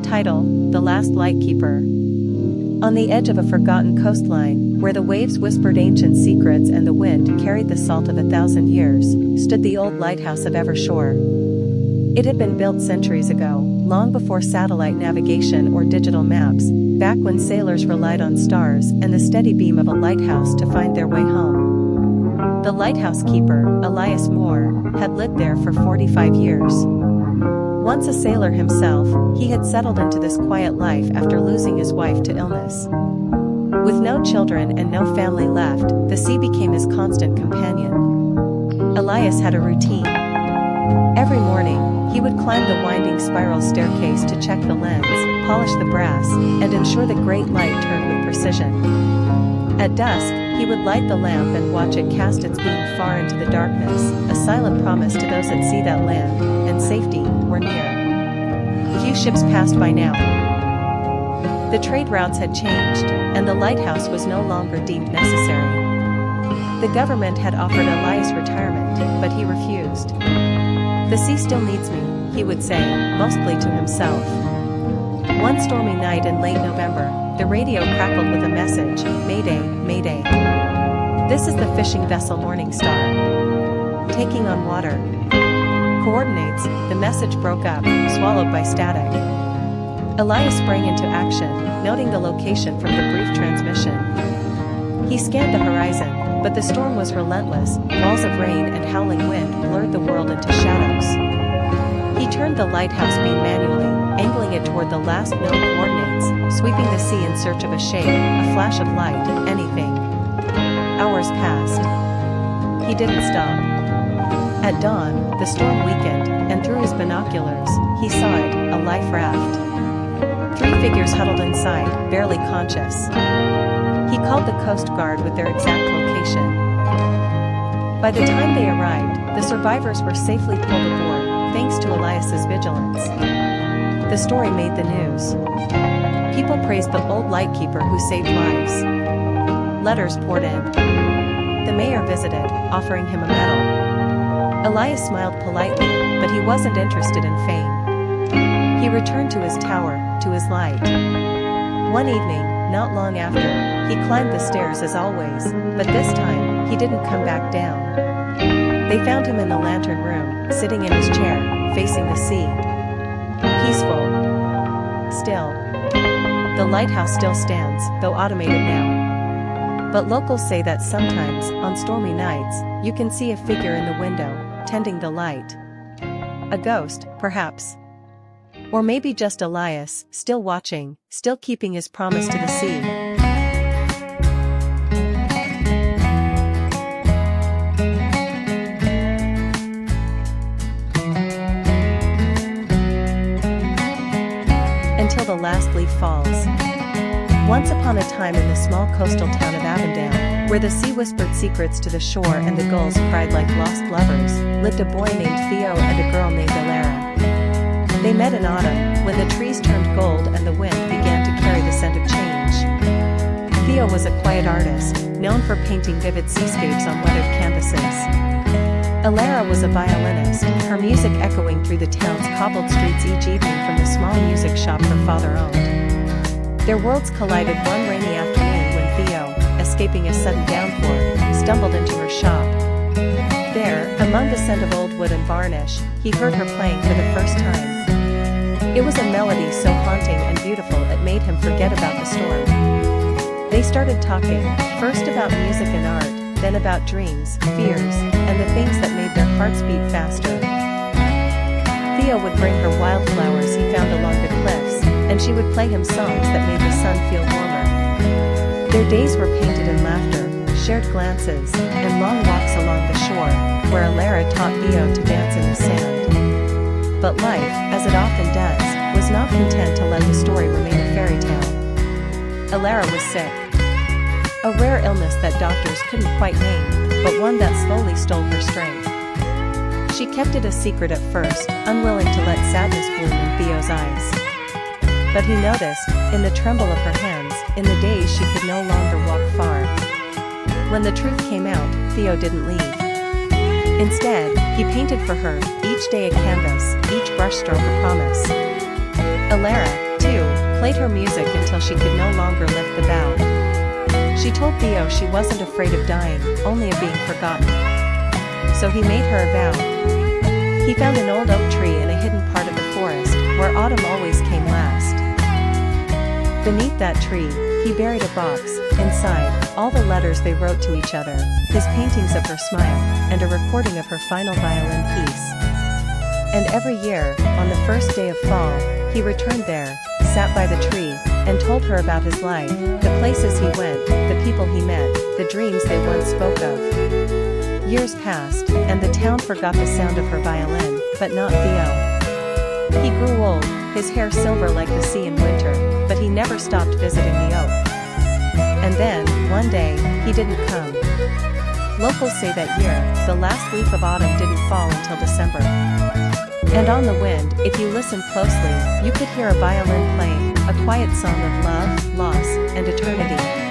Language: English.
Title: The Last Lightkeeper. On the edge of a forgotten coastline, where the waves whispered ancient secrets and the wind carried the salt of 1,000 years, stood the old lighthouse of Evershore. It had been built centuries ago, long before satellite navigation or digital maps, back when sailors relied on stars and the steady beam of a lighthouse to find their way home. The lighthouse keeper, Elias Moore, had lived there for 45 years. Once a sailor himself, he had settled into this quiet life after losing his wife to illness. With no children and no family left, the sea became his constant companion. Elias had a routine. Every morning, he would climb the winding spiral staircase to check the lens, polish the brass, and ensure the great light turned with precision. At dusk, he would light the lamp and watch it cast its beam far into the darkness, a silent promise to those at sea that land and safety were near. Few ships passed by now. The trade routes had changed, and the lighthouse was no longer deemed necessary. The government had offered Elias retirement, but he refused. "The sea still needs me," he would say, mostly to himself. One stormy night in late November, the radio crackled with a message: "Mayday, Mayday. This is the fishing vessel Morning Star. Taking on water. Coordinates." The message broke up, swallowed by static. Elias sprang into action, noting the location from the brief transmission. He scanned the horizon, but the storm was relentless. Walls of rain and howling wind blurred the world into shadows. He turned the lighthouse beam manually, angling it toward the last known coordinates, sweeping the sea in search of a shape, a flash of light, anything. Hours passed. He didn't stop. At dawn, the storm weakened, and through his binoculars, he saw it, a life raft. 3 figures huddled inside, barely conscious. He called the Coast Guard with their exact location. By the time they arrived, the survivors were safely pulled aboard, thanks to Elias's vigilance. The story made the news. People praised the old lightkeeper who saved lives. Letters poured in. The mayor visited, offering him a medal. Elias smiled politely, but he wasn't interested in fame. He returned to his tower, to his light. One evening, not long after, he climbed the stairs as always, but this time, he didn't come back down. They found him in the lantern room, sitting in his chair, facing the sea. Peaceful. Still. The lighthouse still stands, though automated now. But locals say that sometimes, on stormy nights, you can see a figure in the window, tending the light. A ghost, perhaps. Or maybe just Elias, still watching, still keeping his promise to the sea. Until the last leaf falls. Once upon a time in the small coastal town of Avondale, where the sea whispered secrets to the shore and the gulls cried like lost lovers, lived a boy named Theo and a girl named Dela. They met in autumn, when the trees turned gold and the wind began to carry the scent of change. Theo was a quiet artist, known for painting vivid seascapes on weathered canvases. Elara was a violinist, her music echoing through the town's cobbled streets each evening from the small music shop her father owned. Their worlds collided one rainy afternoon when Theo, escaping a sudden downpour, stumbled into her shop. There, among the scent of old wood and varnish, he heard her playing for the first time. It was a melody so haunting and beautiful it made him forget about the storm. They started talking, first about music and art, then about dreams, fears, and the things that made their hearts beat faster. Theo would bring her wildflowers he found along the cliffs, and she would play him songs that made the sun feel warmer. Their days were painted in laughter, shared glances, and long walks along the shore, where Elara taught Theo to dance in the sand. But life, as it often does, was not content to let the story remain a fairy tale. Elara was sick. A rare illness that doctors couldn't quite name, but one that slowly stole her strength. She kept it a secret at first, unwilling to let sadness bloom in Theo's eyes. But he noticed, in the tremble of her hands, in the days she could no longer walk far. When the truth came out, Theo didn't leave. Instead, he painted for her, each day a canvas, each brushstroke a promise. Elara, played her music until she could no longer lift the bough. She told Theo she wasn't afraid of dying, only of being forgotten. So he made her a vow. He found an old oak tree in a hidden part of the forest, where autumn always came last. Beneath that tree, he buried a box, inside, all the letters they wrote to each other, his paintings of her smile, and a recording of her final violin piece. And every year, on the first day of fall, he returned there, sat by the tree, and told her about his life, the places he went, the people he met, the dreams they once spoke of. Years passed, and the town forgot the sound of her violin, but not Theo. He grew old, his hair silver like the sea in winter, but he never stopped visiting the oak. And then, one day, he didn't come. Locals say that year, the last leaf of autumn didn't fall until December. And on the wind, if you listened closely, you could hear a violin playing, a quiet song of love, loss, and eternity.